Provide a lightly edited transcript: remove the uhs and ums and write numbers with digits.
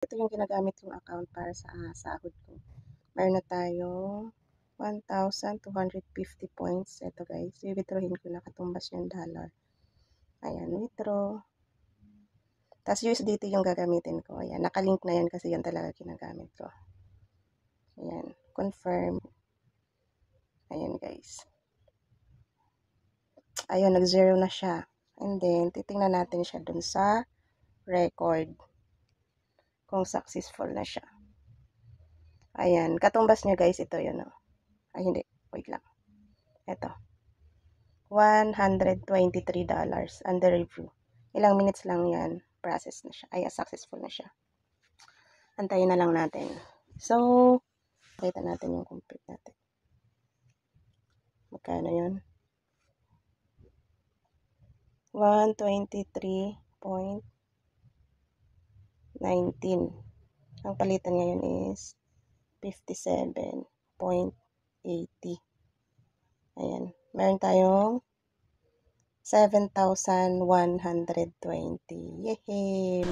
Ito yung ginagamit yung account para sa sahod ko. Meron na tayong 1,250 points. Ito guys, i-withdrawin ko na katumbas yung dollar. Ayan, withdraw. Tapos USDT yung gagamitin ko. Ayan, nakalink na yan kasi yan talaga ginagamit ko. Ayan, confirm. Ayan guys. Ayun, nag-zero na siya. And then, titingnan natin siya dun sa record. Kung successful na siya. Ayan, katumbas niya guys, ito yun. Oh. Ay, hindi. Wait lang. Ito. $123 under review. Ilang minutes lang yan. Process na siya. Ay, successful na siya. Antayin na lang natin. So, kita natin yung complete natin. Magkano yun? 123.19. Ang palitan ngayon is 57.80. Ayan. Meron tayong 7,120. Yehey!